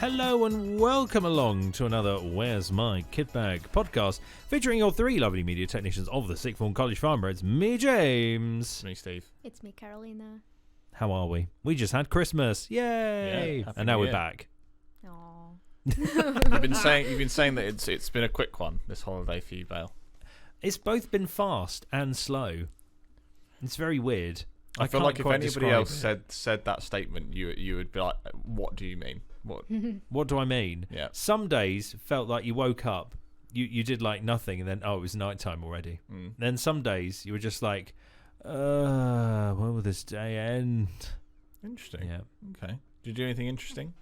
Hello and welcome along to another Where's My KitBag podcast featuring your three lovely media technicians of the Sixth Form College Farmer. It's me, James. It's me, Steve. It's me, Carolina. How are we? We just had Christmas. Yay! Yeah, and now we're back. Aww. You've been saying that it's been a quick one this holiday for you, Bale. It's both been fast and slow. It's very weird. I feel can't like if quite anybody describe else it. said that statement, you would be like, "What do you mean? What?" What do I mean? Yeah. Some days felt like you woke up, you did like nothing, and then it was nighttime already. Then some days you were just like, when will this day end? Interesting. Yeah. Okay. Did you do anything interesting?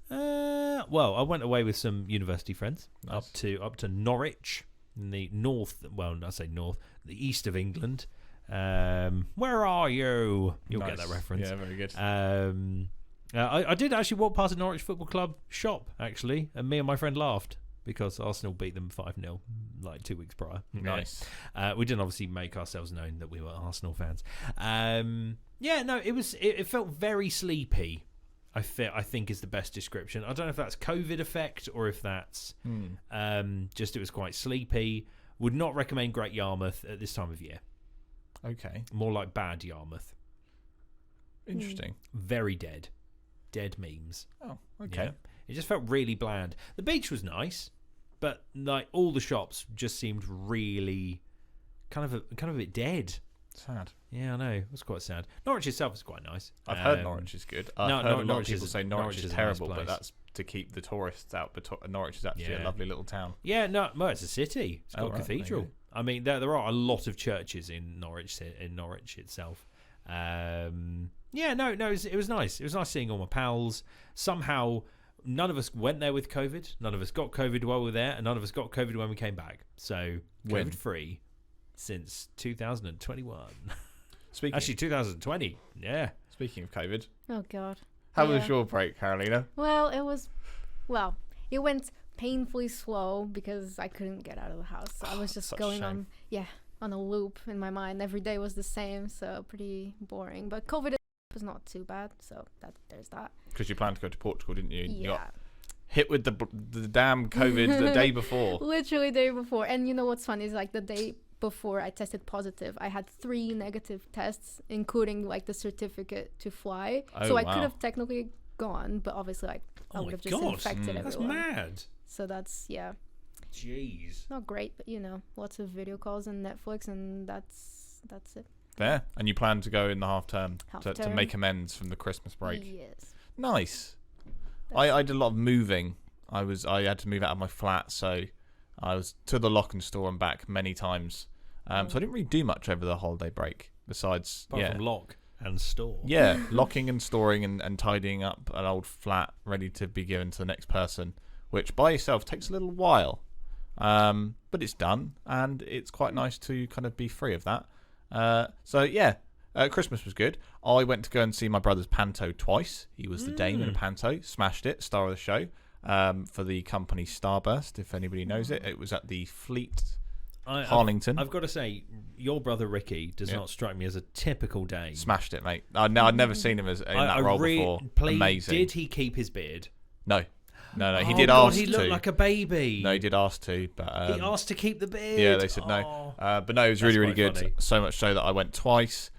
Well, I went away with some university friends Nice. up to Norwich in the north. Well, I say north, the east of England. Where are you? You'll get that reference. Yeah, very good. I did actually walk past a Norwich Football Club shop, actually, and me and my friend laughed because Arsenal beat them 5-0 like 2 weeks prior. Nice. We didn't obviously make ourselves known that we were Arsenal fans. It felt very sleepy. I think is the best description. I don't know if that's COVID effect or if that's just it was quite sleepy. Would not recommend Great Yarmouth at this time of year. Okay. More like bad Yarmouth. Interesting. Very dead memes. Oh, okay. Yeah. It just felt really bland. The beach was nice, but like all the shops just seemed really kind of a bit dead. Sad. Yeah, I know. It was quite sad. Norwich itself is quite nice. I've heard Norwich is good. I've heard a lot of people say Norwich is terrible, a nice but place. that's to keep the tourists out. But Norwich is actually a lovely little town. Yeah, no, it's a city. It's got a right, cathedral. maybe. I mean, there are a lot of churches in Norwich itself. It was nice. It was nice seeing all my pals. Somehow, none of us went there with COVID. None of us got COVID while we were there, and none of us got COVID when we came back. So, COVID-free since 2021. Actually, 2020. Yeah. Speaking of COVID, Oh, God. how was your break, Carolina? Well, it went painfully slow because I couldn't get out of the house. So I was just Such a going shame. on a loop in my mind. Every day was the same, so pretty boring. But COVID was not too bad, so there's that. Because you planned to go to Portugal, didn't you? You Yeah. got hit with the damn COVID the day before. Literally the day before. And you know what's funny is like the day before I tested positive, I had 3 negative tests, including like the certificate to fly. Oh, so I wow. could have technically gone, but obviously like I would have just infected That's everyone. mad. So that's Jeez. not great, but lots of video calls and Netflix, and that's it. There. And you planned to go in the half term to Half-term. make amends from the Christmas break. Yes. Nice. I did a lot of moving. I had to move out of my flat, so I was to the lock and store and back many times. So I didn't really do much over the holiday break besides Apart from lock and store. Yeah, locking and storing and tidying up an old flat ready to be given to the next person, which by itself takes a little while. But it's done, and it's quite nice to kind of be free of that. Christmas was good. I went to go and see my brother's panto twice. He was the dame in a panto, smashed it, star of the show, for the company Starburst, if anybody knows it. It was at the Fleet Harlington. I've got to say, your brother Ricky does not strike me as a typical dame. Smashed it, mate. I'd never seen him in that role before. Amazing. Did he keep his beard? No. He Oh, did God, ask he looked to. like a baby. No, he did ask to, but he asked to keep the beard. yeah, they said no. But no, it was really, really quite good. funny. So much so that I went twice.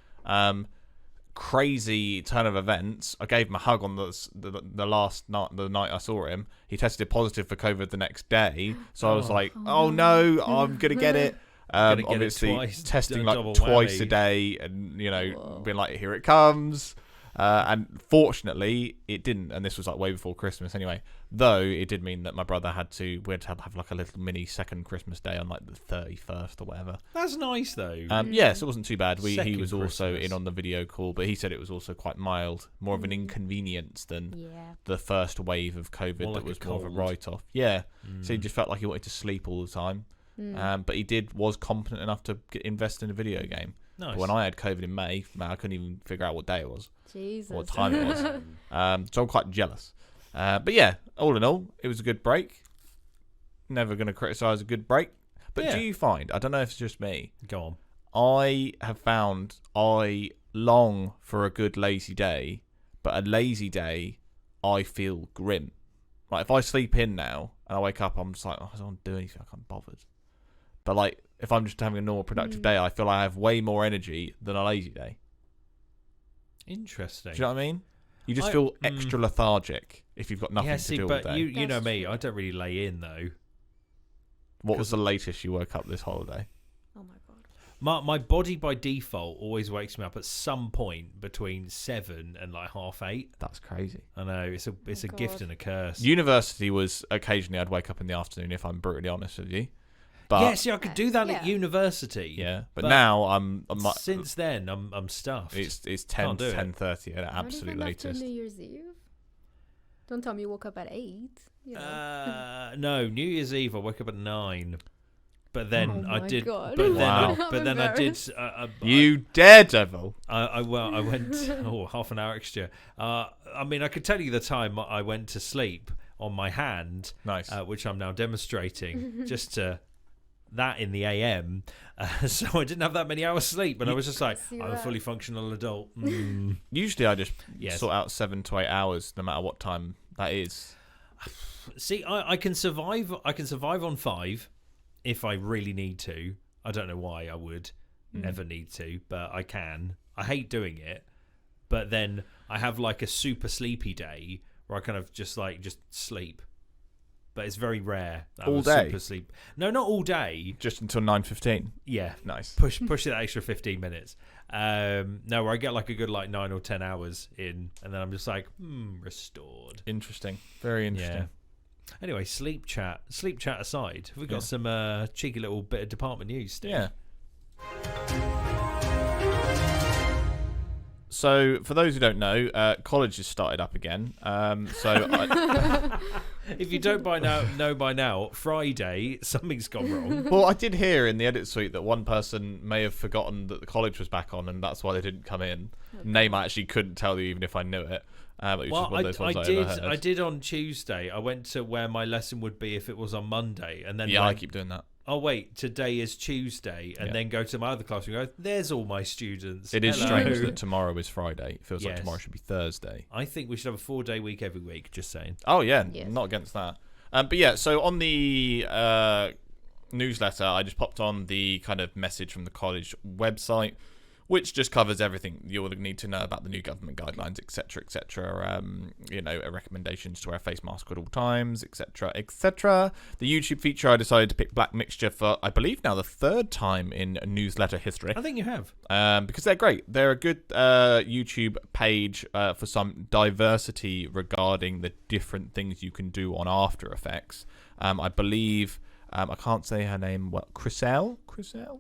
Crazy turn of events. I gave him a hug on the last night, the night I saw him. He tested positive for COVID the next day, so I was like, "Oh no, I'm gonna get it." Gonna get it Obviously, twice, testing like double twice whammy. a day, and Whoa. being like, "Here it comes." And fortunately, it didn't. And this was like way before Christmas anyway. Though it did mean that my brother we had to have like a little mini second Christmas day on like the 31st or whatever. That's nice though. Yes, it wasn't too bad. He Second was also Christmas. in on the video call, but he said it was also quite mild, more of an inconvenience than Yeah. the first wave of COVID More that like a was more of a cold. write-off. Yeah, so he just felt like he wanted to sleep all the time. But he was competent enough to invest in a video game. Nice. But when I had COVID in May, man, I couldn't even figure out what day it was, Jesus. what time it was. So I'm quite jealous. But yeah, all in all, it was a good break. Never going to criticise a good break. But Yeah. do you find, I don't know if it's just me, Go on. I have found I long for a good lazy day, but a lazy day, I feel grim. Like, if I sleep in now and I wake up, I'm just like, I don't want to do anything. I can't be bothered. But, like, if I'm just having a normal productive day, I feel like I have way more energy than a lazy day. Interesting. Do you know what I mean? You just feel extra lethargic if you've got nothing to do all day. But you know me, I don't really lay in, though. What was the latest you woke up this holiday? Oh, my God. My body by default always wakes me up at some point between 7 and like 8:30. That's crazy. I know, it's a gift and a curse. University was occasionally I'd wake up in the afternoon, if I'm brutally honest with you. But yeah, see, I could do that at university. Yeah, but now I'm since then I'm stuffed. It's 10 to 10:30 at absolute latest. New Year's Eve. Don't tell me you woke up at 8. You know. No, New Year's Eve I woke up at 9. But then oh I my did. God. But Wow. then I did. You daredevil! I went half an hour extra. I mean, I could tell you the time I went to sleep on my hand. Nice. Which I'm now demonstrating just to. That in the AM, so I didn't have that many hours sleep, and I was just like, I'm a fully functional adult. Usually, I just sort out 7 to 8 hours, no matter what time that is. See, I can survive. I can survive on 5 if I really need to. I don't know why I would never need to, but I can. I hate doing it, but then I have like a super sleepy day where I kind of just sleep. But it's very rare. All day? Super sleep. No, not all day. Just until 9:15. Yeah. Nice. Push it that extra 15 minutes. No, where I get like a good 9 or 10 hours in, and then I'm just like, restored. Interesting. Very interesting. Yeah. Anyway, sleep chat aside, have we got some cheeky little bit of department news, Steve? Yeah. So, for those who don't know, college has started up again. If you don't know by now, Friday, something's gone wrong. Well, I did hear in the edit suite that one person may have forgotten that the college was back on, and that's why they didn't come in. Okay. Name I actually couldn't tell you even if I knew it. But it was just one of those ones I did on Tuesday. I went to where my lesson would be if it was on Monday, and then I keep doing that. Oh wait, today is Tuesday, and then go to my other class and go, there's all my students. It is strange that tomorrow is Friday. It feels like tomorrow should be Thursday. I think we should have a 4-day week every week, just saying. Oh yeah, not against that. But yeah, so on the newsletter, I just popped on the kind of message from the college website, which just covers everything you'll need to know about the new government guidelines, etc., etc. Recommendations to wear a face mask at all times, etc., etc. The YouTube feature, I decided to pick Black Mixture for, I believe, now the 3rd time in newsletter history. I think you have. Because they're great. They're a good YouTube page for some diversity regarding the different things you can do on After Effects. I believe... I can't say her name. Well, Chriselle?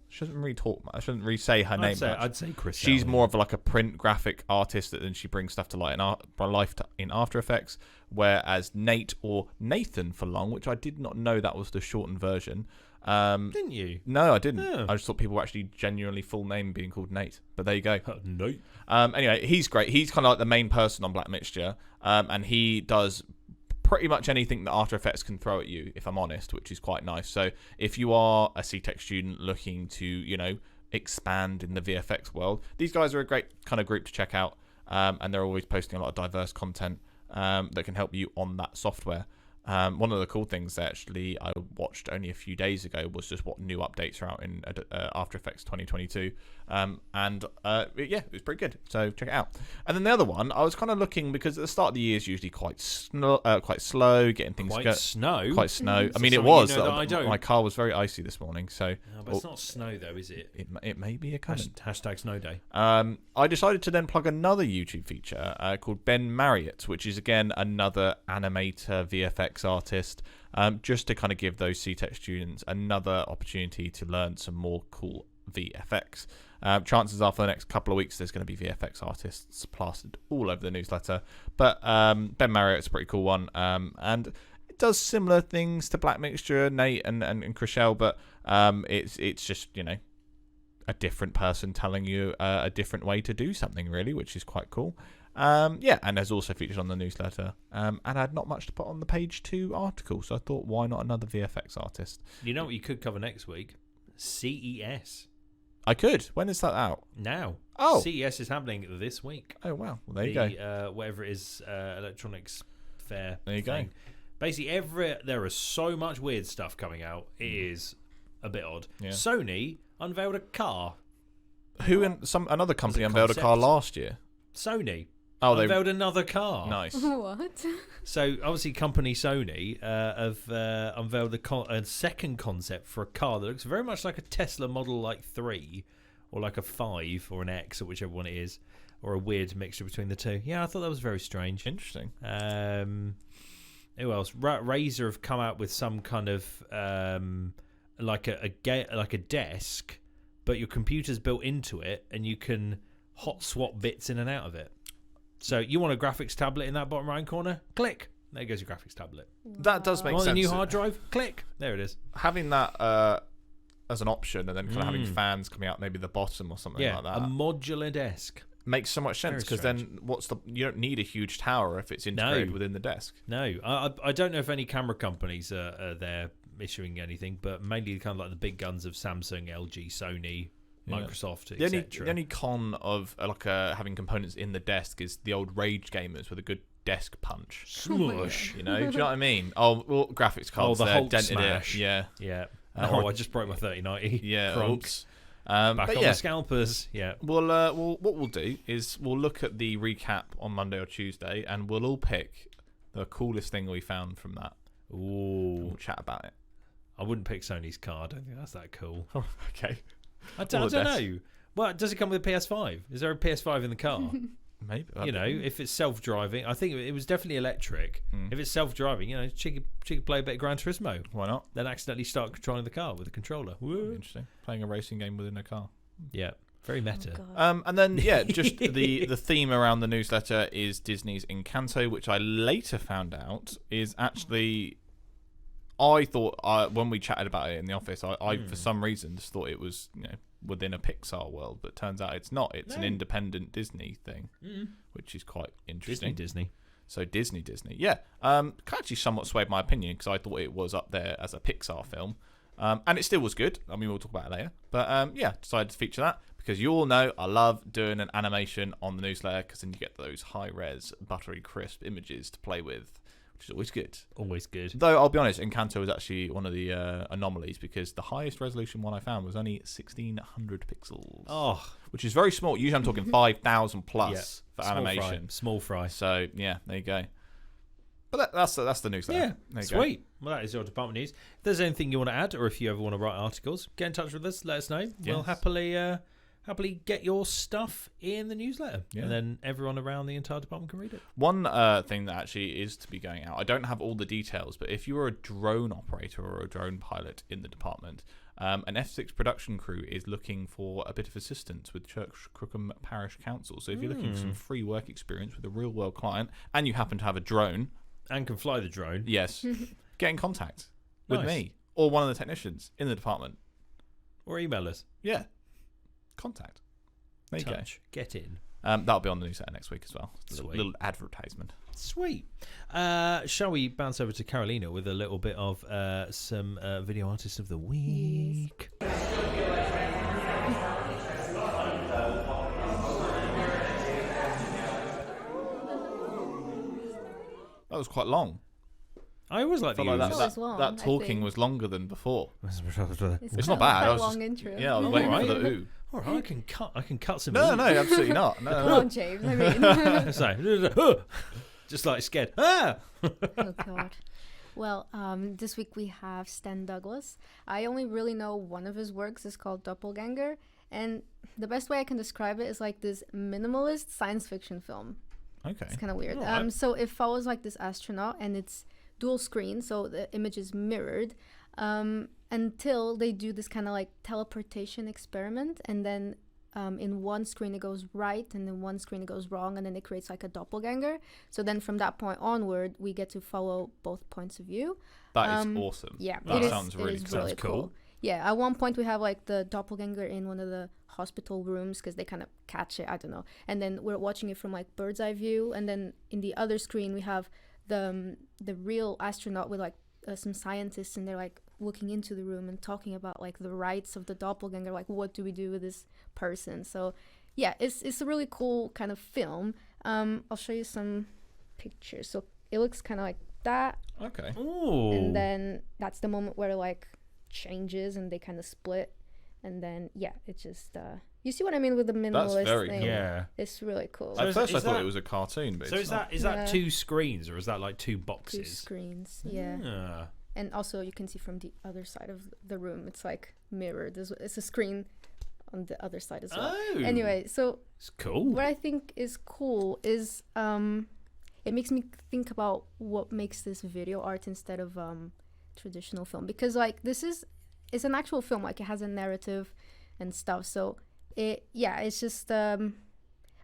She doesn't really talk much. I shouldn't really say her name much. I'd say Chriselle. She's more of like a print graphic artist, and she brings stuff to life in After Effects. Whereas Nate, or Nathan for long, which I did not know that was the shortened version. Didn't you? No, I didn't. Yeah. I just thought people were actually genuinely full name being called Nate. But there you go. Nate. Anyway, he's great. He's kind of like the main person on Black Mixture, and he does pretty much anything that After Effects can throw at you, if I'm honest, which is quite nice. So if you are a CTech student looking to, expand in the VFX world, these guys are a great kind of group to check out, and they're always posting a lot of diverse content that can help you on that software. One of the cool things that actually I watched only a few days ago was just what new updates are out in After Effects 2022. It was pretty good. So check it out. And then the other one, I was kind of looking, because at the start of the year is usually quite slow, getting things Quite snow. Quite snow. I mean, it something was. you know that I don't. My car was very icy this morning, so. No, but it's not snow though, is it? It may be a kind Hashtag snow day. I decided to then plug another YouTube feature called Ben Marriott, which is again another animator VFX artist, just to kind of give those CTech students another opportunity to learn some more cool VFX. Chances are for the next couple of weeks there's going to be VFX artists plastered all over the newsletter, but Ben Marriott's a pretty cool one, and it does similar things to Black Mixture, Nate and Chriselle, but it's just a different person telling you a different way to do something, really, which is quite cool. And there's also featured on the newsletter. And I had not much to put on the page 2 article, so I thought, why not another VFX artist? You know what you could cover next week? CES. I could. When is that out? Now. Oh. CES is happening this week. Oh, wow. Well, there you go. Whatever it is, electronics fair. There you go. Basically, there is so much weird stuff coming out. It is a bit odd. Yeah. Sony unveiled a car. Another company As a unveiled a car concept. last year. Sony They unveiled another car. nice. What? So obviously, company Sony have unveiled a second concept for a car that looks very much like a Tesla Model 3, or like a 5 or an X, or whichever one it is, or a weird mixture between the two. Yeah, I thought that was very strange. Interesting. Who else? Razer have come out with some kind of like a desk, but your computer's built into it, and you can hot swap bits in and out of it. So you want a graphics tablet in that bottom right corner? Click. There goes your graphics tablet. That does make Want sense. a new hard drive? Click. There it is. Having that as an option, and then kind of having fans coming out maybe the bottom or something like that. A modular desk. Makes so much sense, because then you don't need a huge tower if it's integrated within the desk. No, I don't know if any camera companies are there issuing anything, but mainly kind of like the big guns of Samsung, LG, Sony, Microsoft, etc. The only con of having components in the desk is the old rage gamers with a good desk punch. Smush. You know, do you know what I mean? Oh, well, graphics cards. the there, Hulk dented smash. it. Yeah. Yeah. I just broke my 3090. Yeah. Crunk. Oops. Back but on yeah, the scalpers. Yeah. what we'll do is we'll look at the recap on Monday or Tuesday, and we'll all pick the coolest thing we found from that. Ooh. We'll chat about it. I wouldn't pick Sony's car. I don't think that's that cool. Okay. I don't know. Well, does it come with a PS5? Is there a PS5 in the car? Maybe. If it's self-driving, I think it was definitely electric. If it's self-driving, she could play a bit of Gran Turismo. Why not? Then accidentally start controlling the car with a controller. Woo. Interesting. Playing a racing game within a car. Yeah, very meta. And then just the theme around the newsletter is Disney's Encanto, which I later found out is actually. I thought when we chatted about it in the office, I for some reason just thought it was within a Pixar world, but turns out it's not. It's an independent Disney thing, which is quite interesting. Disney. So Disney, yeah. Actually, somewhat swayed my opinion, because I thought it was up there as a Pixar film, and it still was good. I mean, we'll talk about it later, but decided to feature that because you all know I love doing an animation on the newsletter, because then you get those high-res, buttery crisp images to play with, which is always good. Always good. Though I'll be honest, Encanto was actually one of the anomalies, because the highest resolution one I found was only 1600 pixels. Oh, which is very small. Usually I'm talking 5,000 plus for animation. Small fry. So yeah, there you go. But that's the news. Yeah, there sweet. Well, that is your department news. If there's anything you want to add, or if you ever want to write articles, get in touch with us. Let us know. Yes. We'll happily get your stuff in the newsletter, and then everyone around the entire department can read it. One thing that actually is to be going out, I don't have all the details, but if you are a drone operator or a drone pilot in the department, an F6 production crew is looking for a bit of assistance with Church Crookham Parish Council. So if you're looking for some free work experience with a real world client, and you happen to have a drone and can fly the drone, yes, get in contact with me or one of the technicians in the department, or email us. Yeah. Contact. There you go. Get in. That'll be on the newsletter next week as well. Little advertisement. Sweet. Shall we bounce over to Carolina with a little bit of some video artists of the week? That was quite long. I always like that talking was longer than before. It's not bad. Quite a long intro. Yeah, I was waiting for the ooh. All right, I can cut some. No, absolutely not. No. Come on, James. I mean, so, just like scared. Ah! Oh God. Well, this week we have Stan Douglas. I only really know one of his works. It's called Doppelganger, and the best way I can describe it is like this minimalist science fiction film. Okay. It's kind of weird. Right. So it follows like this astronaut, and it's dual screen, so the image is mirrored, until they do this kind of like teleportation experiment, and then in one screen it goes right, and in one screen it goes wrong, and then it creates like a doppelganger. So then from that point onward, we get to follow both points of view. That is awesome. Yeah, that sounds really cool. Yeah, at one point we have like the doppelganger in one of the hospital rooms, because they kind of catch it, I don't know. And then we're watching it from like bird's eye view, and then in the other screen we have the real astronaut with like some scientists, and they're like looking into the room and talking about like the rights of the doppelganger, like what do we do with this person. So yeah, it's a really cool kind of film. I'll show you some pictures. So it looks kind of like that, Okay. Ooh. and then that's the moment where it like changes and they kind of split, and then it's just you see what I mean with the minimalist very thing. cool. Yeah. It's really cool. So At first, I is thought that- it was a cartoon, but So it's is not. that two screens or is that like two Two boxes? screens, yeah. Ah. And also you can see from the other side of the room, it's like mirrored. It's a screen on the other side as well. Oh. Anyway, so It's cool. what I think is cool is it makes me think about what makes this video art instead of traditional film, because like it's an actual film, like it has a narrative and stuff, so it's just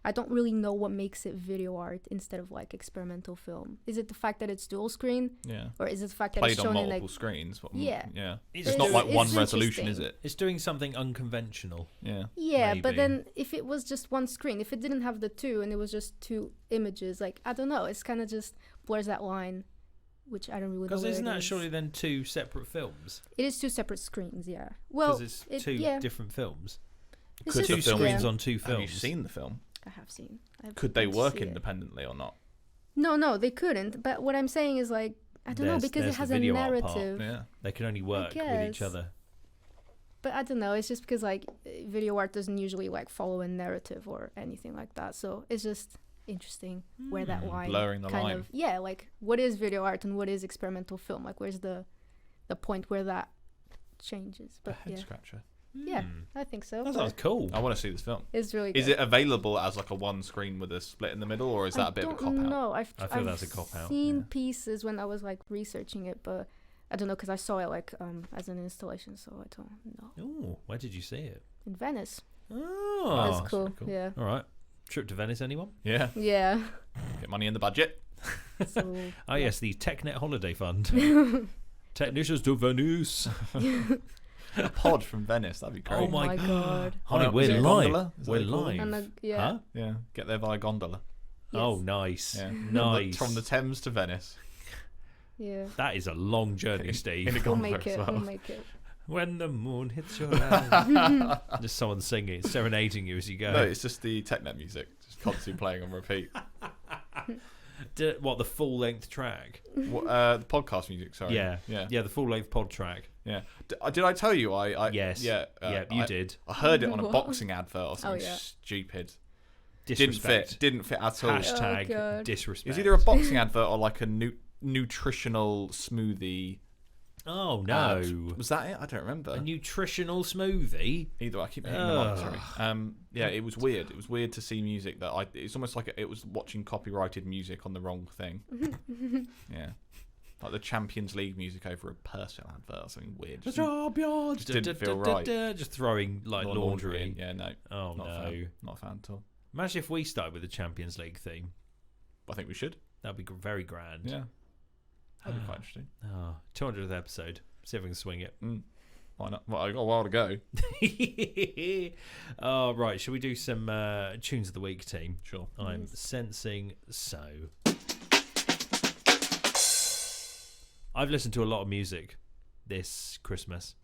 I don't really know what makes it video art instead of like experimental film. Is it the fact that it's dual screen, Yeah. or is it the fact that Played it's on shown in multiple like screens. Yeah. Yeah. It's It's not like it's one resolution, is interesting. it? It's doing something unconventional. Yeah. Yeah, but Maybe. then if it was just one screen, if it didn't have the two and it was just two images, like I don't know, it's kind of just blurs that line, which I don't really know. Because where isn't it that is. surely then two separate films? It is two separate screens, yeah. Well, Because it's two different films. it's Could just, the Two film- screens yeah. on two films. Have you seen the film? I have seen. I've Could they been to work see it. independently or not? No, they couldn't. But what I'm saying is like I don't know, There's- because there's it has the a video art part. narrative. Yeah. They can only work with each guess. other. But I don't know. It's just because like video art doesn't usually like follow a narrative or anything like that. So it's just interesting where that line Blurring the kind line. of like what is video art and what is experimental film? Like where's the point where that changes? A But head yeah, scratcher. yeah, I think so. That but sounds cool. I want to see this film. it's really good. Is it available as like a one screen with a split in the middle, or is that a bit of a cop out? No, I feel I've that's a cop-out, seen yeah. pieces when I was like researching it, but I don't know because I saw it like as an installation, so I don't know. Ooh, where did you see it? In Venice. Oh, That's cool. Yeah. All right. Trip to Venice, anyone? Yeah. Yeah. Get money in the budget. So, Oh, yes, the TechNet Holiday Fund. Technicians to Venice. A pod from Venice. That'd be great. Oh my god. Honey, Oh, we're is it a live. gondola? Is that We're what it's called? live. And yeah. Huh? Yeah. Get there via gondola. Oh, Yes. nice. Yeah. Nice. From the Thames to Venice. Yeah. That is a long journey, In Steve. a We'll gondola make as it. well. We'll make it. When the moon hits your eyes. Just someone singing, serenading you as you go. No, it's just the TechNet music, just constantly playing on repeat. What, the full length track? The podcast music, sorry. Yeah. Yeah. Yeah, the full length pod track. Yeah. Did I tell you? I Yes. Yeah. Yeah, you did. I heard it on a What? boxing advert or something yeah. stupid. Disrespect. Didn't fit at all. Hashtag Oh, God. disrespect. It was either a boxing advert or like a nutritional smoothie. Oh, no. ad. Was that it? I don't remember. A nutritional smoothie? Either I keep hitting them up. Sorry. Yeah, it was weird. It was weird to see music that it's almost like it was watching copyrighted music on the wrong thing. Yeah, like the Champions League music over a Persil advert or something weird. The Just champions. didn't feel right. Just throwing like laundry. in. Yeah, no. Oh, Not a no. fan. Not a fan at all. Imagine if we started with the Champions League theme. I think we should. That'd be very grand. Yeah, that'd be quite interesting. Oh, 200th episode. See if we can swing it. Why not? Well, I got a while to go. Oh, right. Shall we do some tunes of the week, team? Sure. I'm sensing so. I've listened to a lot of music this Christmas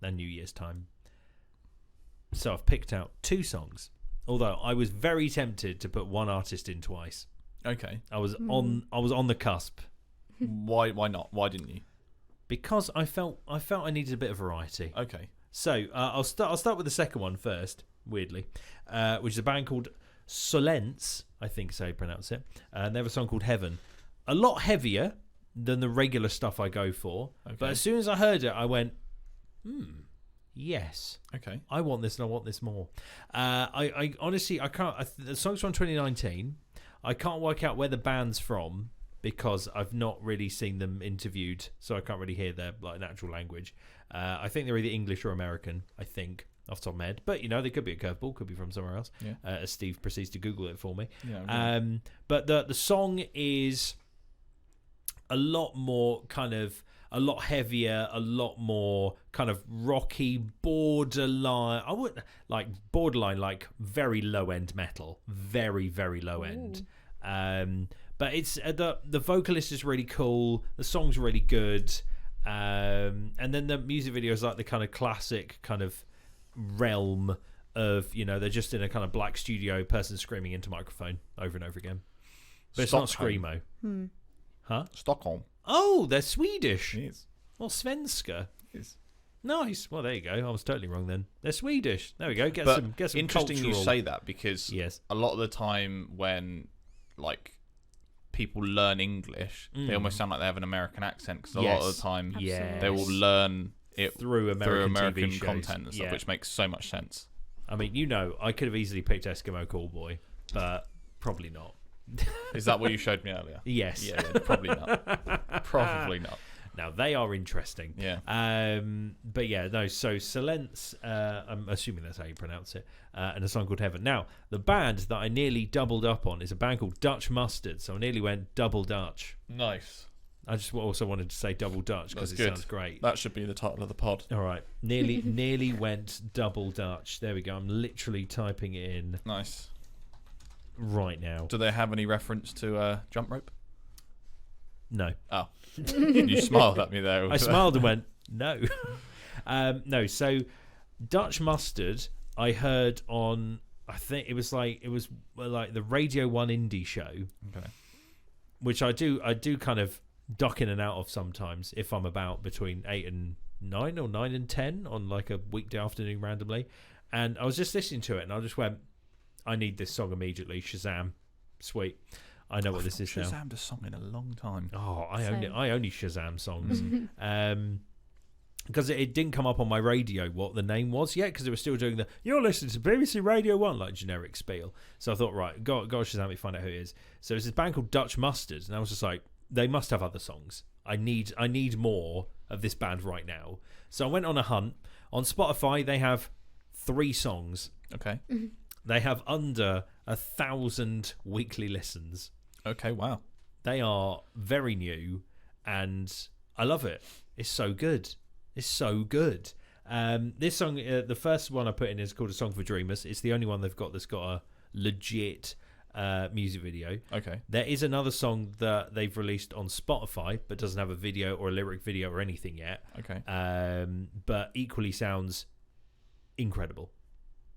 and New Year's time. So I've picked out 2 songs. Although I was very tempted to put one artist in twice. Okay. I was on the cusp Why not? Why didn't you? because I felt I needed a bit of variety. Okay. So I'll start with the second one first, weirdly, which is a band called Solence, I think is how you pronounce it. And they have a song called Heaven. A lot heavier than the regular stuff I go for. Okay. But as soon as I heard it, I went, yes, Okay. I want this and I want this more. I honestly, I can't. The song's from 2019. I can't work out where the band's from because I've not really seen them interviewed, so I can't really hear their like natural language. I think they're either English or American. I think off the top of my head, but you know they could be a curveball, could be from somewhere else. Yeah. As Steve proceeds to Google it for me. Yeah. But the song is a lot more kind of a lot heavier, a lot more kind of rocky, borderline. I would like borderline, like very low end metal, very very low end. But it's the vocalist is really cool. The song's really good, and then the music video is like the kind of classic kind of realm of, you know, they're just in a kind of black studio, person screaming into microphone over and over again. But it's not screamo. Huh? Stockholm. Oh, they're Swedish. Yes. Well, svenska. Yes. Nice. Well, there you go. I was totally wrong then. They're Swedish. There we go. Get But some interesting cultural... you say that, because Yes. a lot of the time when like people learn English, they almost sound like they have an American accent, because a lot of the time Absolutely. they will learn it through American American TV shows. content and stuff, which makes so much sense. I mean, I could have easily picked Eskimo Callboy, but probably not. Is that what you showed me earlier? Yes. Yeah, probably not. Probably not. Now, they are interesting. Yeah. But yeah, no, so Solence, I'm assuming that's how you pronounce it, and a song called Heaven. Now, the band that I nearly doubled up on is a band called Dutch Mustard, so I nearly went double Dutch. Nice. I just also wanted to say double Dutch because it sounds great. That should be the title of the pod. All right. Nearly went double Dutch. There we go. I'm literally typing it in Nice. right now. Do they have any reference to jump rope? No. Oh. You smiled at me there. I smiled and went, no. No, so Dutch Mustard I heard on, I think it was like the Radio 1 indie show. Okay. Which I do kind of duck in and out of sometimes if I'm about between 8 and 9 or 9 and 10 on like a weekday afternoon randomly. And I was just listening to it and I just went, I need this song immediately. Shazam. Sweet. I know what this is now. Shazammed a song in a long time. Oh, I only Shazam songs. Because it didn't come up on my radio what the name was yet, because it was still doing you're listening to BBC Radio 1, like generic spiel. So I thought, right, go Shazam me, find out who it is. So it's this band called Dutch Mustard, and I was just like, they must have other songs. I need more of this band right now. So I went on a hunt. On Spotify, they have 3 songs. Okay. They have under 1,000 weekly listens. Okay, wow. They are very new, and I love it. It's so good. It's so good. This song, the first one I put in is called A Song for Dreamers. It's the only one they've got that's got a legit music video. Okay. There is another song that they've released on Spotify, but doesn't have a video or a lyric video or anything yet. Okay. But equally sounds incredible.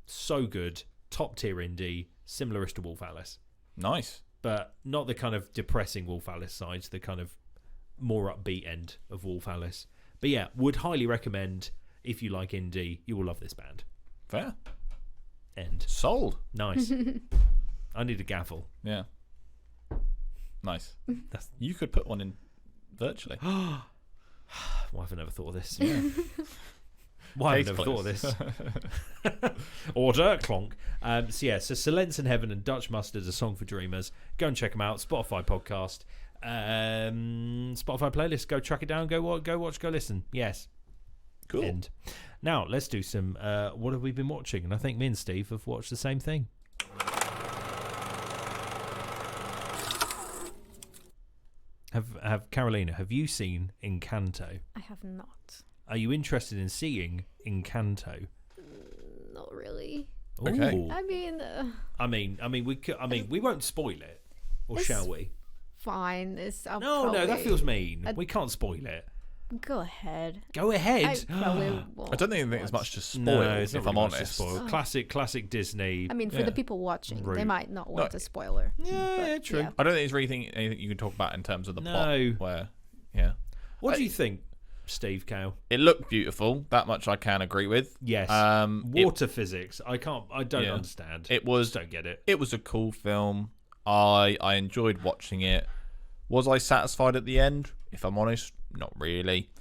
So good. Top tier indie, similar-ish to Wolf Alice. Nice. But not the kind of depressing Wolf Alice side, the kind of more upbeat end of Wolf Alice. But yeah, would highly recommend, if you like indie, you will love this band. Fair. End. Sold. Nice. I need a gavel. Yeah. Nice. You could put one in virtually. Why have I never thought of this? Yeah. Why have I never thought of this? Order, clonk. So Solence in Heaven and Dutch Mustard, A Song for Dreamers. Go and check them out. Spotify podcast. Spotify playlist. Go track it down. Go watch. Go listen. Yes. Cool. End. Now let's do some. What have we been watching? And I think me and Steve have watched the same thing. Have Carolina? Have you seen Encanto? I have not. Are you interested in seeing Encanto? Not really. Okay. Ooh. I mean, we won't spoil it, or shall we? Fine. No, that feels mean. We can't spoil it. Go ahead. Go ahead. I probably won't. I don't think there's much to spoil, No, it's not if really I'm much to honest. spoil. Classic Disney. I mean, for the people watching, Rude. they might not want a spoiler. Yeah, true. Yeah. I don't think there's really anything you can talk about in terms of the plot. No. Where, do you think, Steve Cow? It looked beautiful. That much I can agree with. Yes. Water physics. I don't understand. Don't get it. It was a cool film. I enjoyed watching it. Was I satisfied at the end? If I'm honest, not really.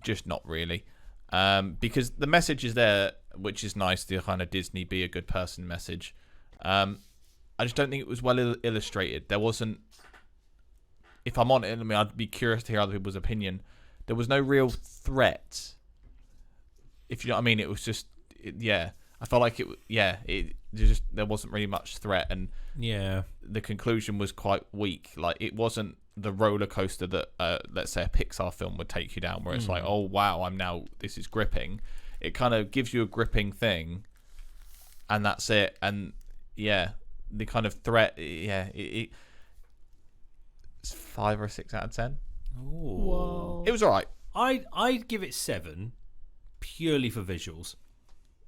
Just not really. Because the message is there, which is nice, the kind of Disney be a good person message. I just don't think it was well illustrated. There wasn't, if I'm honest, I mean, I'd be curious to hear other people's opinion. There was no real threat. If you know what I mean, it was just, I felt like there wasn't really much threat, and the conclusion was quite weak. Like, it wasn't the roller coaster that let's say a Pixar film would take you down, where it's like, oh wow, this is gripping. It kind of gives you a gripping thing, and that's it. And the kind of threat, it's 5 or 6 out of 10. Whoa. It was alright. I'd give it 7, purely for visuals.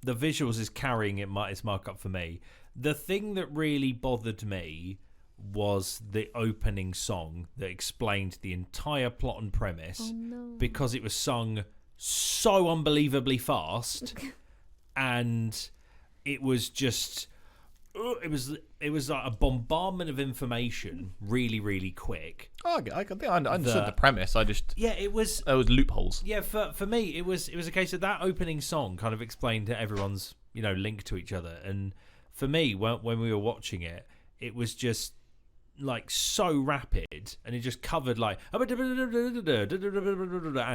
The visuals is carrying its mark up for me. The thing that really bothered me was the opening song that explained the entire plot and premise because it was sung so unbelievably fast and it was just it was like a bombardment of information really, really quick. Oh, I think I understood the premise. There was loopholes. Yeah, for me it was a case of that opening song kind of explained everyone's link to each other, and for me when we were watching it, it was just like so rapid, and it just covered like and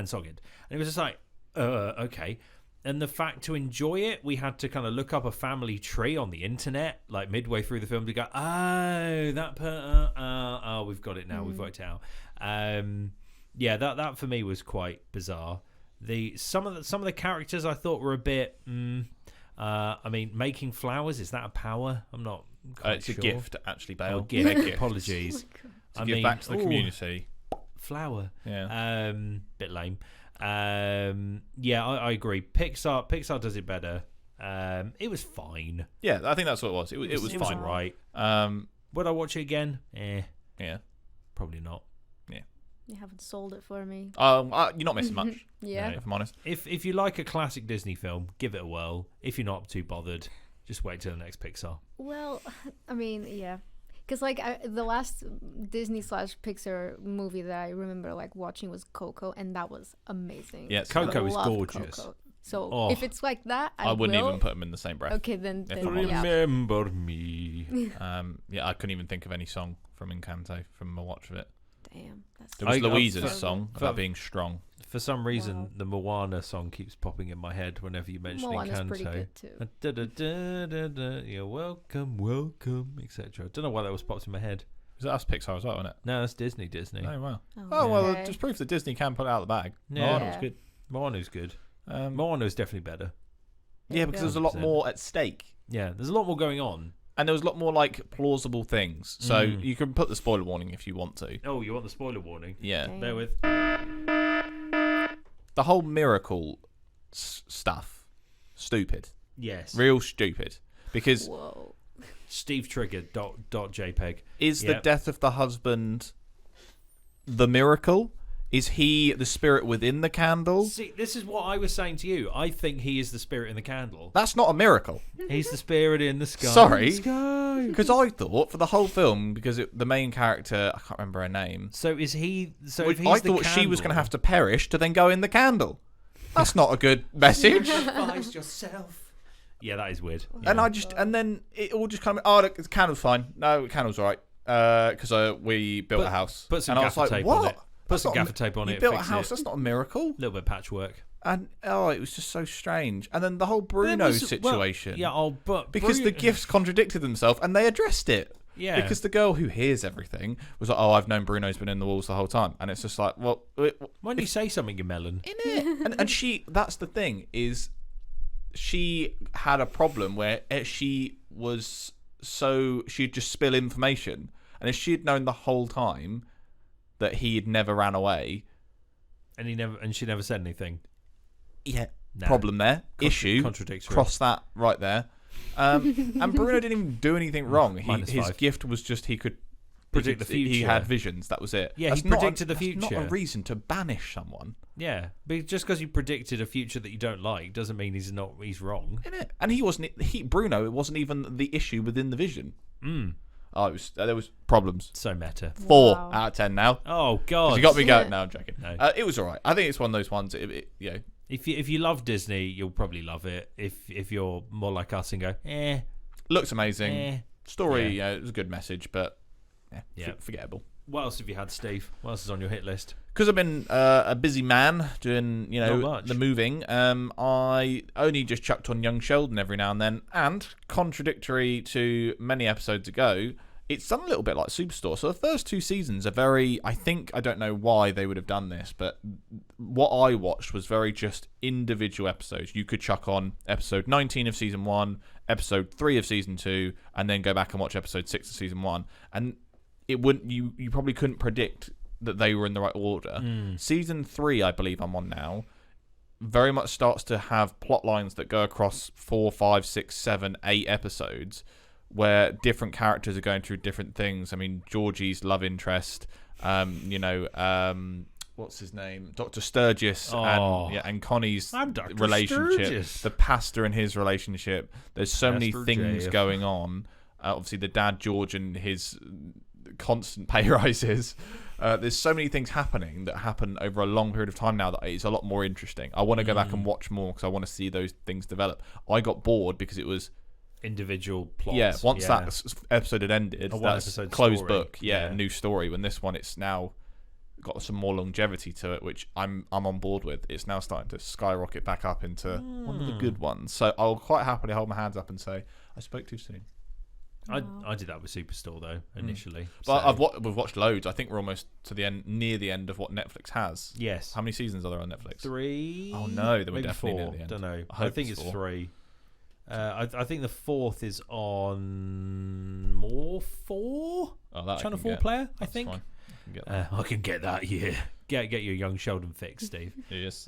song it, and it was just like okay. And the fact to enjoy it, we had to kind of look up a family tree on the internet, like midway through the film, to go, we've got it now, we've worked it out. That for me was quite bizarre. Some of the characters I thought were a bit. Making flowers, is that a power? I'm not quite it's sure. a gift, actually, Bale. Oh, gift. Apologies. To give back to the community. Flower. Yeah. Bit lame. I agree. Pixar does it better. It was fine. Yeah, I think that's what it was. It was fine. Right. Would I watch it again? Yeah. Probably not. Yeah. You haven't sold it for me. You're not missing much. Yeah. If I'm honest. If you like a classic Disney film, give it a whirl. If you're not too bothered, just wait till the next Pixar. Well, I mean, yeah. Because the last Disney / Pixar movie that I remember watching was Coco, and that was amazing. Yeah, Coco is gorgeous. Coco. So if it's like that, I wouldn't will. even put them in the same breath. Okay, then Remember me. I couldn't even think of any song from Encanto from my watch of it. Damn, there was Louisa's song about being strong. For some reason, the Moana song keeps popping in my head whenever you mention Moana's Encanto. Pretty good too. You're welcome, etc. I don't know why that was popped in my head. Was that us Pixar as well, wasn't it? No, that's Disney. Oh, wow. Oh, well, just proof that Disney can put it out of the bag. Yeah. Moana was good. Moana's good. Moana's definitely better. Yeah, because there's a lot more at stake. Yeah, there's a lot more going on. And there was a lot more plausible things. So you can put the spoiler warning if you want to. Oh, you want the spoiler warning? Yeah. Damn. Bear with. The whole miracle stuff, stupid. Yes. Real stupid. Because Whoa. Steve Trigger .jpg. Is the death of the husband the miracle? Is he the spirit within the candle? See, this is what I was saying to you. I think he is the spirit in the candle. That's not a miracle. He's the spirit in the sky. Sorry. Because I thought for the whole film, because the main character, I can't remember her name. So is he... So if he's I thought she was going to have to perish to then go in the candle. That's not a good message. Sacrifice yourself. Yeah, that is weird. Yeah. And then it all just kind of, the candle's fine. No, the candle's all right. Because we built a house. Put some and I was gaffer like, tape what? on it. Put some gaffer tape on it. You built a fix house. it. That's not a miracle. A little bit of patchwork. And it was just so strange. And then the whole Bruno situation. But because the gifts contradicted themselves, and they addressed it. Yeah. Because the girl who hears everything was like, "Oh, I've known Bruno's been in the walls the whole time," and it's just like, well, why don't you say something, you melon? In it. and that's the thing is, she had a problem where she'd just spill information, and if she'd known the whole time that he had never ran away, and she never said anything. Yeah, no. Problem there. Issue. Contradictory. Cross that right there. And Bruno didn't even do anything wrong. His gift was just he could predict the future. He had visions. That was it. Yeah, he predicted the future. That's not a reason to banish someone. Yeah, but just because you predicted a future that you don't like doesn't mean he's wrong. Innit? And Bruno wasn't even the issue within the vision. Oh, there was problems. So meta. 4 out of 10 now. Oh God! You got me going. No, I'm joking. No. It was all right. I think it's one of those ones. If you love Disney, you'll probably love it. If you're more like us and go, looks amazing. Story, it was a good message, but forgettable. What else have you had, Steve? What else is on your hit list? Because I've been a busy man doing, the moving. I only just chucked on Young Sheldon every now and then, and contradictory to many episodes ago, it's done a little bit like Superstore. So the first 2 seasons are very, I don't know why they would have done this, but what I watched was very just individual episodes. You could chuck on episode 19 of season 1, episode 3 of season 2, and then go back and watch episode 6 of season 1. And it wouldn't, you probably couldn't predict that they were in the right order. Season 3, I believe I'm on now, very much starts to have plot lines that go across 4, 5, 6, 7, 8 episodes, where different characters are going through different things. I mean, Georgie's love interest, what's his name? Dr. Sturgis and Connie's relationship, Sturgis. the pastor and his relationship. There's so many Pastor things JF. going on. Obviously, the dad George and his constant pay rises. There's so many things happening that happen over a long period of time now that it's a lot more interesting. I want to go back and watch more because I want to see those things develop. I got bored because it was individual plots. yeah. Once that episode had ended, that's episode closed story. book. Yeah, new story. When this one, it's now got some more longevity to it, which I'm on board with. It's now starting to skyrocket back up into one of the good ones. So I'll quite happily hold my hands up and say I spoke too soon. I did that with Superstore though initially, But we've watched loads. I think we're almost to the end, near the end of what Netflix has. Yes. How many seasons are there on Netflix? 3. Oh no, then we're maybe definitely 4. near the end. Don't know. I I think hope it's it's 4. 3. I think the 4th is on more 4. Oh, that Channel I can 4 get. player. I That's think. fine. I can get that. I can get that. Yeah. Get your young Sheldon fix, Steve. Yes.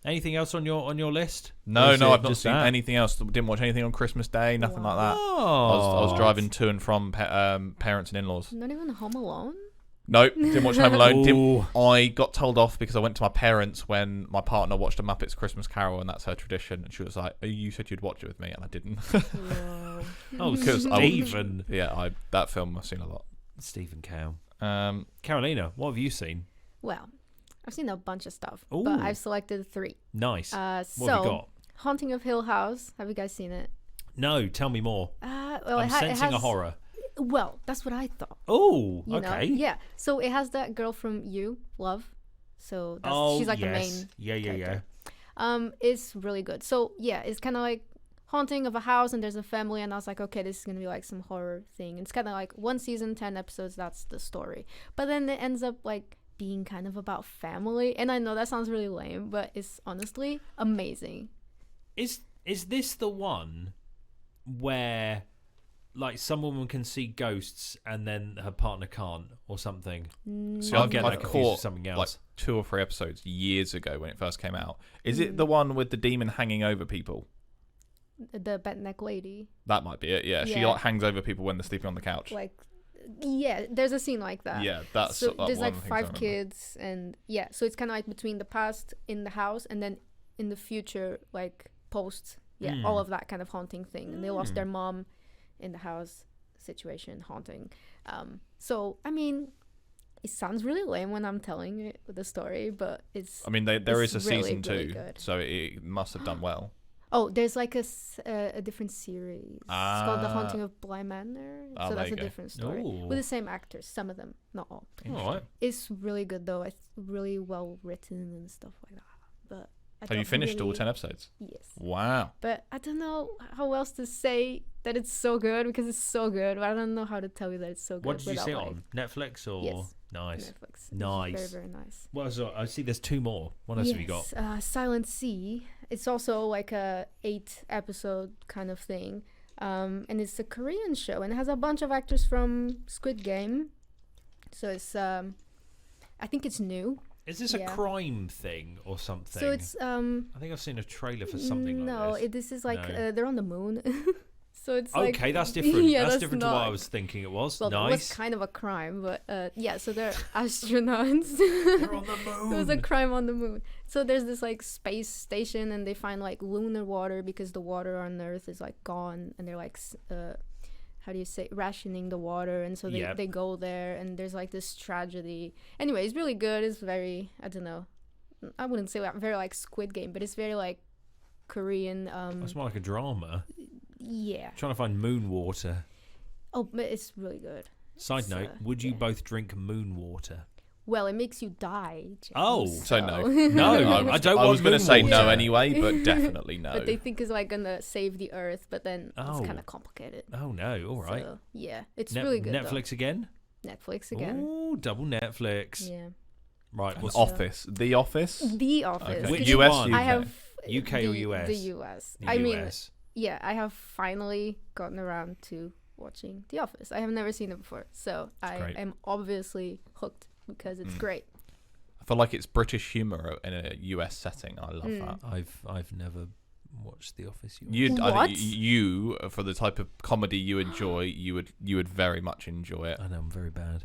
Anything else on your list? No, Or is it I've not just seen that? anything else. Didn't watch anything on Christmas Day. Nothing like that. Oh, I was driving to and from parents and in-laws. Not even Home Alone. Nope, didn't watch Home Alone. Ooh. I got told off because I went to my parents when my partner watched a Muppets Christmas Carol, and that's her tradition. And she was like, "Oh, you said you'd watch it with me," and I didn't. Whoa. Oh, Because I- Stephen. Yeah, that film I've seen a lot. Stephen Cow. Um, Carolina, what have you seen? Well, I've seen a bunch of stuff, Ooh. but I've selected 3. Nice. So, What have you got? Haunting of Hill House. Have you guys seen it? No, tell me more. Well, I'm it sensing has, a horror. Well, that's what I thought. Oh, You know? okay. Yeah. So it has that girl from You, Love. So she's like the main. Yeah. character. It's really good. So yeah, it's kind of like haunting of a house, and there's a family, and I was like, okay, this is gonna be like some horror thing. It's kind of like 1 season, 10 episodes. That's the story. But then it ends up like being kind of about family, and I know that sounds really lame, but it's honestly amazing. Is this the one where like some woman can see ghosts and then her partner can't or something? See, I'm I've getting that confused with caught something else. like 2 or 3 episodes years ago when it first came out. Is it the one with the demon hanging over people? The bent neck lady, That might be it. Yeah, she Yeah. like hangs over people when they're sleeping on the couch. like, yeah, there's a scene like that. Yeah, that's So one there's of like the things I 5 remember. kids, and yeah, so it's kind of like between the past in the house and then in the future, like post, all of that kind of haunting thing. And they lost their mom in the house situation, haunting. So I mean, it sounds really lame when I'm telling it the story, but it's. I mean, there is it's a really, season 2, really good. so it must have done well. Oh, there's like a different series. It's called The Ah. Haunting of Bly Manor. Oh, So there that's you a go. different story Ooh. with the same actors. Some of them, not all. All right. It's really good though. It's really well written and stuff like that. But I Have you don't finished all really- 10 episodes? Yes. Wow. But I don't know how else to say that it's so good because it's so good. But I don't know how to tell you that it's so good. What did you without, see it like, on Netflix or Yes. nice? Netflix. It's Nice. Very, very nice. Well, so I see there's 2 more. What else have you got? Silent Sea. It's also like a 8-episode kind of thing. And it's a Korean show, and it has a bunch of actors from Squid Game. So it's I think it's new. Is this a yeah. crime thing or something? So it's I think I've seen a trailer for something no, like this. this is like No. they're on the moon. So it's like Okay, that's different. Yeah, that's different to what I not- was thinking it was. Well, that was nice. kind of a crime, but yeah. So they're astronauts. They're on the moon. It was a crime on the moon. So there's this like space station, and they find like lunar water because the water on Earth is like gone, and they're like how do you say, rationing the water, and so they go there, and there's like this tragedy. Anyway, it's really good. It's very, I don't know, I wouldn't say like very like Squid Game, but it's very like Korean. It's more like a drama. Yeah. Trying to find moon water. Oh, but it's really good. Side It's, note: Would you yeah. both drink moon water? Well, it makes you die. James, Oh. So no. No, I don't I was want going moon to say no water. anyway, but definitely no. But they think it's like gonna save the Earth, but then Oh. it's kind of complicated. Oh no! All right. So, yeah, it's really good. Netflix again. Though. Netflix again. Oh, double Netflix. Yeah. Right. An What's Office. The Office? The Office. Okay. Which US, one? I UK? have UK or US? The US. the I mean, US? yeah, I have finally gotten around to watching The Office. I have never seen it before, so I great. am obviously hooked because it's great. I feel like it's British humour in a US setting. I love that. I've never watch The Office. I think you, for the type of comedy you enjoy, you would very much enjoy it. I know I'm very bad.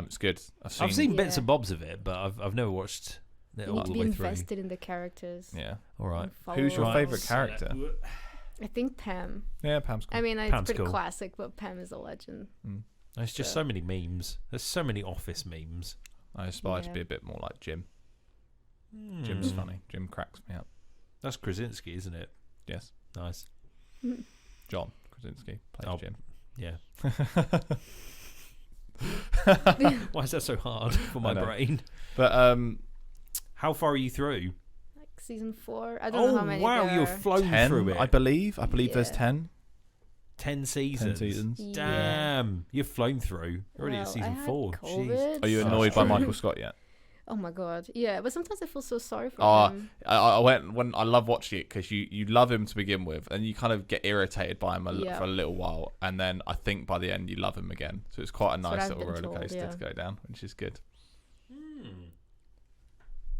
It's good. I've seen bits and bobs of it, but I've never watched it all the way through. You need to be invested in the characters. Yeah. All right. Who's your favourite character? I think Pam. Yeah, Pam's cool. I mean, it's Pam's pretty cool. classic, but Pam is a legend. There's just so many memes. There's so many Office memes. I aspire to be a bit more like Jim. Jim's funny. Jim cracks me up. That's Krasinski, isn't it? Yes. Nice. John Krasinski plays Jim. Yeah. Why is that so hard for my brain? But how far are you through? Like season 4. I don't know how many. Wow, there you've are. flown 10, through it. I believe there's 10. 10 seasons. 10 seasons. Damn, you've flown through. You're already at season 4. Jeez. Are you annoyed by Michael Scott yet? Oh my god, yeah. But sometimes I feel so sorry for him. I went when I love watching it because you love him to begin with, and you kind of get irritated by him for a little while, and then I think by the end you love him again. So it's quite a nice little roller coaster to go down, which is good.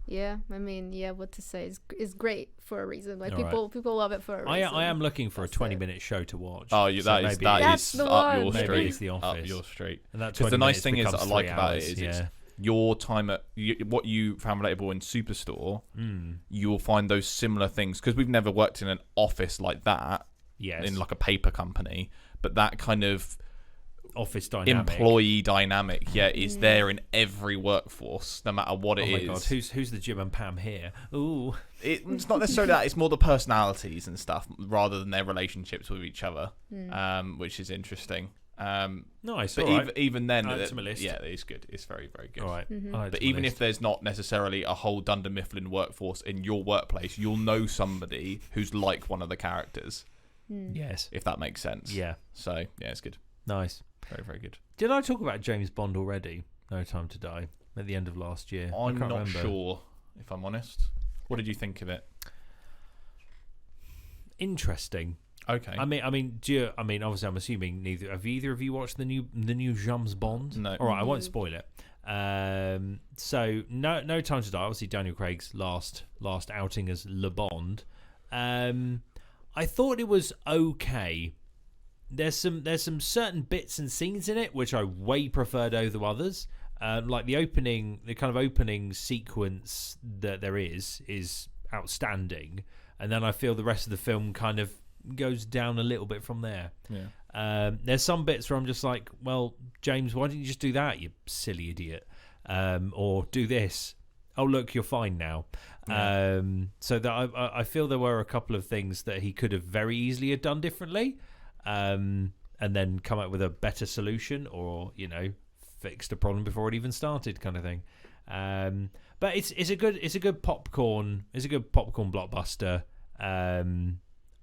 Yeah, I mean, what to say? It's great for a reason. Like people love it for a reason. I am looking for a 20-minute show to watch. Oh, that is up your street. Maybe it's The Office. Up your street. Because the nice thing is that I like about it is it's your time at what you found relatable in Superstore. You will find those similar things because we've never worked in an office like that. Yes. In like a paper company, but that kind of office dynamic, employee dynamic, is there in every workforce, no matter what it is. Oh my god, who's the Jim and Pam here? Ooh, it's not necessarily that. It's more the personalities and stuff rather than their relationships with each other, which is interesting. Nice, but even then, it's my list. Yeah, it's good. It's very, very good. All right, but even if there's not necessarily a whole Dunder Mifflin workforce in your workplace, you'll know somebody who's like one of the characters. Yes, if that makes sense. Yeah. So it's good. Nice. Very, very good. Did I talk about James Bond already? No Time to Die at the end of last year. I'm not sure, if I'm honest. What did you think of it? Interesting. Okay. I mean, obviously, I'm assuming neither. Have either of you watched the new James Bond? No. All right, I won't spoil it. So no Time to Die. Obviously, Daniel Craig's last outing as Le Bond. I thought it was okay. There's some certain bits and scenes in it which I way preferred over others. Like the kind of opening sequence that there is outstanding, and then I feel the rest of the film kind of goes down a little bit from there. Yeah. There's some bits where I'm just like, well, James, why didn't you just do that, you silly idiot? Or do this. Oh, look, you're fine now. Yeah. So that I feel there were a couple of things that he could have very easily have done differently. And then come up with a better solution, or fixed a problem before it even started, kind of thing. But it's a good popcorn blockbuster.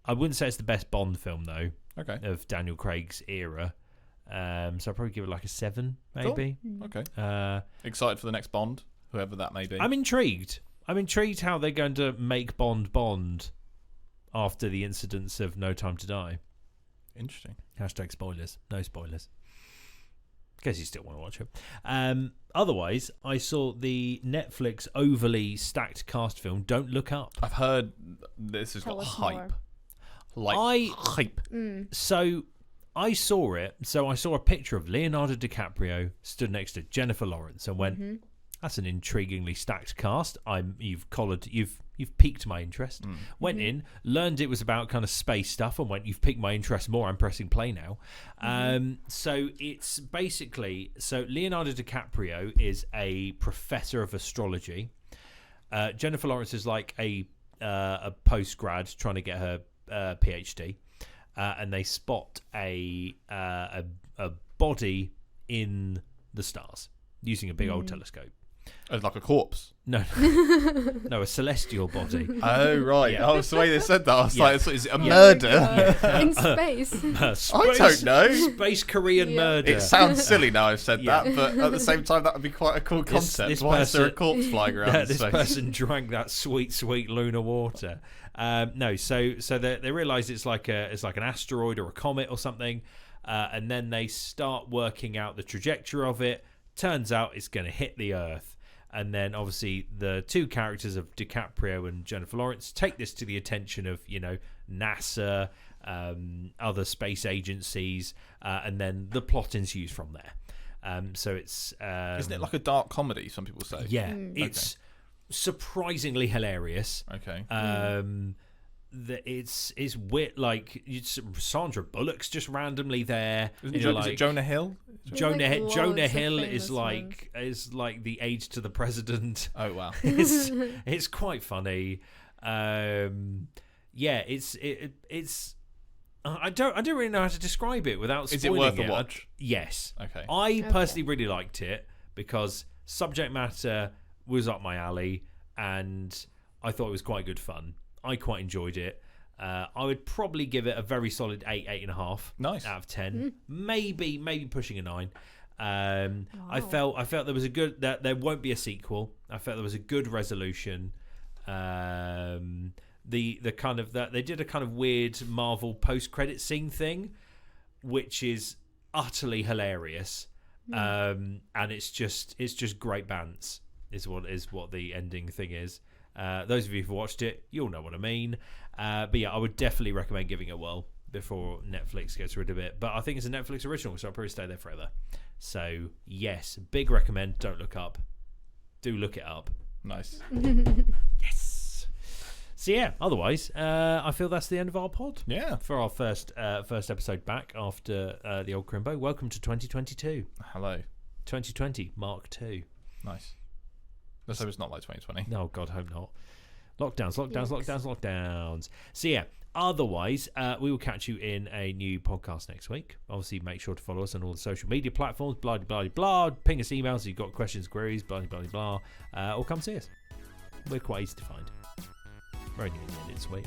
I wouldn't say it's the best Bond film though. Okay. Of Daniel Craig's era. So I'd probably give it like a 7, maybe. Cool. Okay. Excited for the next Bond, whoever that may be. I'm intrigued how they're going to make Bond after the incidents of No Time to Die. Interesting. # spoilers. No spoilers. In case you still want to watch it. Otherwise, I saw the Netflix overly stacked cast film Don't Look Up. I've heard this has got hype. Hype. So I saw it. So I saw a picture of Leonardo DiCaprio stood next to Jennifer Lawrence and went, that's an intriguingly stacked cast. You've piqued my interest. Went in, learned it was about kind of space stuff, and went, you've piqued my interest more. I'm pressing play now. So it's basically, Leonardo DiCaprio is a professor of astrology. Jennifer Lawrence is like a post-grad trying to get her PhD, and they spot a body in the stars using a big old telescope. Like a corpse? No, a celestial body. Oh, right. Yeah. Oh, it's the way they said that. I was like, is it a murder? In space. I don't know. Space Korean murder. It sounds silly now I've said that, but at the same time, that would be quite a cool concept. Why is there a corpse flying around in this space? person drank that sweet, sweet lunar water. So they realise it's like an asteroid or a comet or something, and then they start working out the trajectory of it. Turns out it's going to hit the Earth. And then obviously the two characters of DiCaprio and Jennifer Lawrence take this to the attention of, NASA, other space agencies, and then the plot ensues from there. So it's... Isn't it like a dark comedy, some people say? Yeah, it's surprisingly hilarious. Okay. It's weird, like Sandra Bullock's just randomly there. Is it Jonah Hill? Jonah Hill famous is like the aide to the president. Oh wow, it's quite funny. It's I don't really know how to describe it without spoiling it. Is it worth a watch? Yes. Okay. I personally really liked it because subject matter was up my alley, and I thought it was quite good fun. I quite enjoyed it. I would probably give it a very solid 8.5 nice out of 10. Maybe pushing a 9. I felt there was that there won't be a sequel. I felt there was a good resolution. The kind of that they did a kind of weird Marvel post-credit scene thing, which is utterly hilarious. And it's just great bants is what the ending thing is. Those of you who've watched it, you'll know what I mean. But yeah, I would definitely recommend giving it a whirl before Netflix gets rid of it. But I think it's a Netflix original, so I'll probably stay there forever. So yes, big recommend. Don't look up. Do look it up. Nice. Yes. So yeah, otherwise, I feel that's the end of our pod. Yeah. For our first episode back after the old Crimbo. Welcome to 2022. Hello. 2020 Mark II. Nice. Let's hope it's not like 2020. No, God, hope not. Lockdowns. So yeah, otherwise, we will catch you in a new podcast next week. Obviously, make sure to follow us on all the social media platforms, blah, blah, blah, blah. Ping us emails if you've got questions, queries, blah, blah, blah, blah. Or come see us. We're quite easy to find. We're only in the end, it's sweet.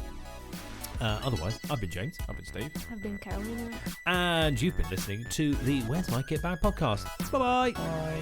Otherwise, I've been James. I've been Steve. I've been Carolina. And you've been listening to the Where's My KitBag podcast. Bye-bye. Bye. Bye.